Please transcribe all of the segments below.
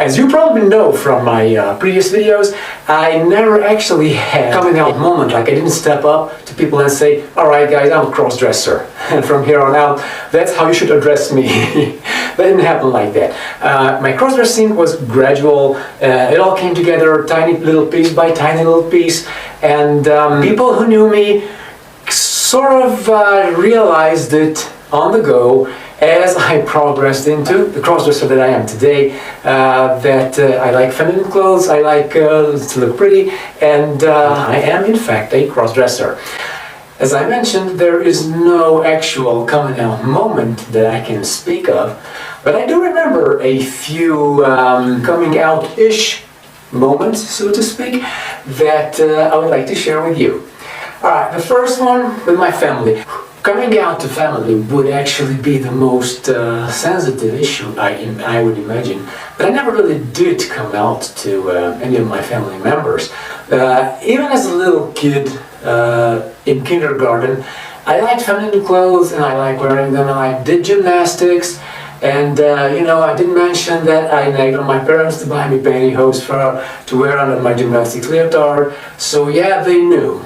As you probably know from my previous videos, I never actually had a coming out moment. Like I didn't step up to people and say, alright guys, I'm a crossdresser, and from here on out, that's how you should address me. That didn't happen like that. My crossdressing was gradual. It all came together tiny little piece by tiny little piece, and people who knew me sort of realized it on the go as I progressed into the crossdresser that I am today. I like feminine clothes, I like to look pretty, and I am in fact a crossdresser. As I mentioned, there is no actual coming out moment that I can speak of, but I do remember a few coming out-ish moments, so to speak, that I would like to share with you. Alright, the first one with my family. Coming out to family would actually be the most sensitive issue, I would imagine. But I never really did come out to any of my family members. Even as a little kid in kindergarten, I liked feminine clothes and I liked wearing them, and I did gymnastics. And I did mention that I nagged on my parents to buy me pantyhose to wear under my gymnastics leotard. So yeah, they knew.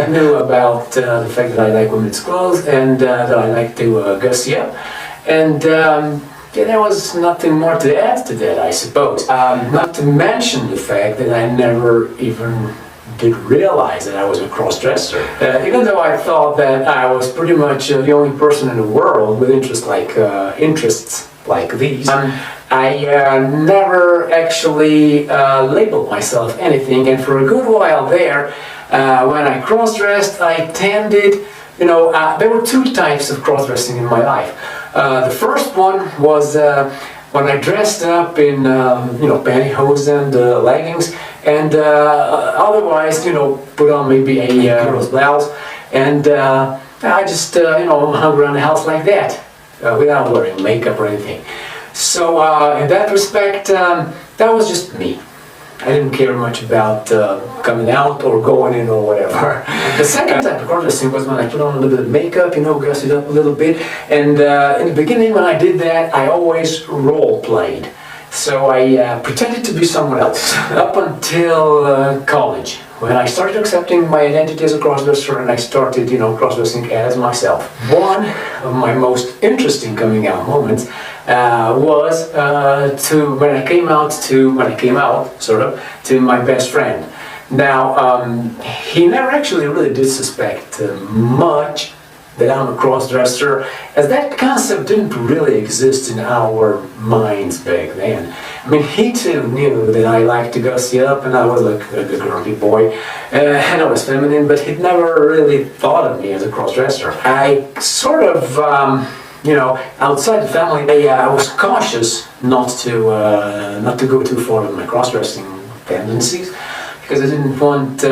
Knew about the fact that I like women's clothes and that I like to gussy up. And there was nothing more to add to that, I suppose. Not to mention the fact that I never even did realize that I was a crossdresser. Even though I thought that I was pretty much the only person in the world with interests like these, I never actually labeled myself anything, and for a good while there, when I crossdressed, I tended, there were two types of crossdressing in my life. The first one was when I dressed up in pantyhose and leggings, and otherwise put on maybe a girl's blouse, and I just hung around the house like that without wearing makeup or anything. So in that respect, that was just me. I didn't care much about coming out or going in or whatever. The second type of crossdressing was when I put on a little bit of makeup, gussed it up a little bit, and in the beginning when I did that, I always role played. So I pretended to be someone else up until college, when I started accepting my identity as a crossdresser and I started, crossdressing as myself. One of my most interesting coming out moments was when I came out to my best friend. Now, he never actually really did suspect much that I'm a crossdresser, as that concept didn't really exist in our minds back then. I mean, he too knew that I liked to gussy up and I was like a girly boy, and I was feminine, but he'd never really thought of me as a crossdresser. I sort of, outside the family, I was cautious not to go too far with my crossdressing tendencies, because I didn't want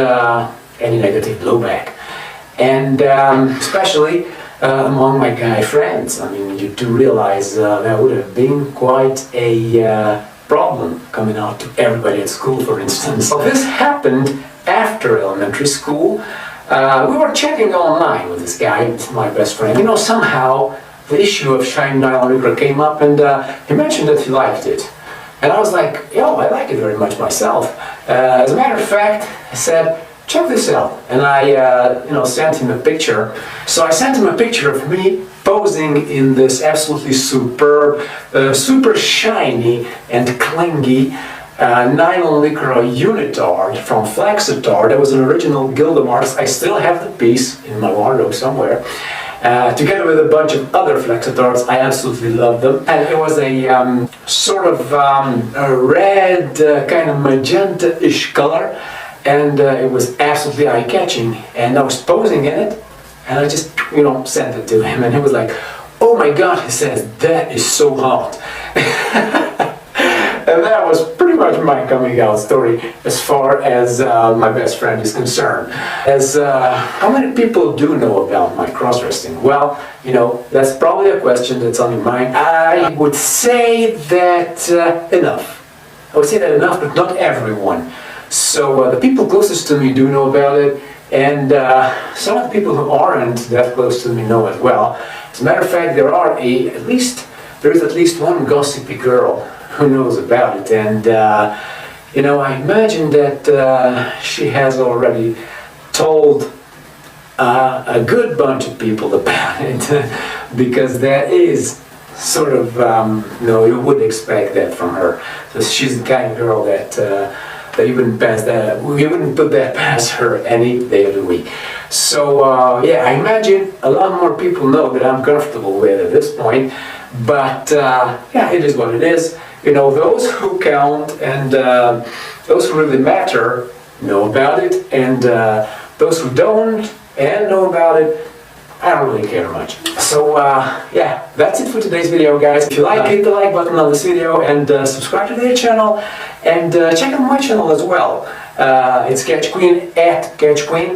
any negative blowback. And especially among my guy friends. I mean, you do realize that would have been quite a problem coming out to everybody at school, for instance. Well, this happened after elementary school. We were chatting online with this guy, my best friend. Somehow the issue of shiny nylon wicker came up, and he mentioned that he liked it. And I was like, I like it very much myself. As a matter of fact, I said, check this out, and I, sent him a picture. So I sent him a picture of me posing in this absolutely superb, super shiny and clingy nylon lycra unitard from Flexitard. That was an original Gildamar's. I still have the piece in my wardrobe somewhere. Together with a bunch of other Flexitards. I absolutely love them. And it was a sort of a red, kind of magenta-ish color. And it was absolutely eye-catching, and I was posing in it, and I just, sent it to him, and he was like, oh my god, he says, that is so hot. And that was pretty much my coming out story as far as my best friend is concerned. How many people do know about my crossdressing? Well, that's probably a question that's on your mind. I would say that enough. I would say that enough, but not everyone. So the people closest to me do know about it, and some of the people who aren't that close to me know as well. As a matter of fact, there is at least one gossipy girl who knows about it. And you know, I imagine that she has already told a good bunch of people about it, because that is sort of, you know, you wouldn't expect that from her. So she's the kind of girl that that you wouldn't put that past her any day of the week. So yeah, I imagine a lot more people know that I'm comfortable with at this point. But yeah, it is what it is. You know, those who count and those who really matter know about it, and those who don't and know about it, I don't really care much. So yeah, that's it for today's video, guys. If you like, hit the like button on this video and subscribe to their channel, and check out my channel as well. It's Catch Queen, at Catch Queen.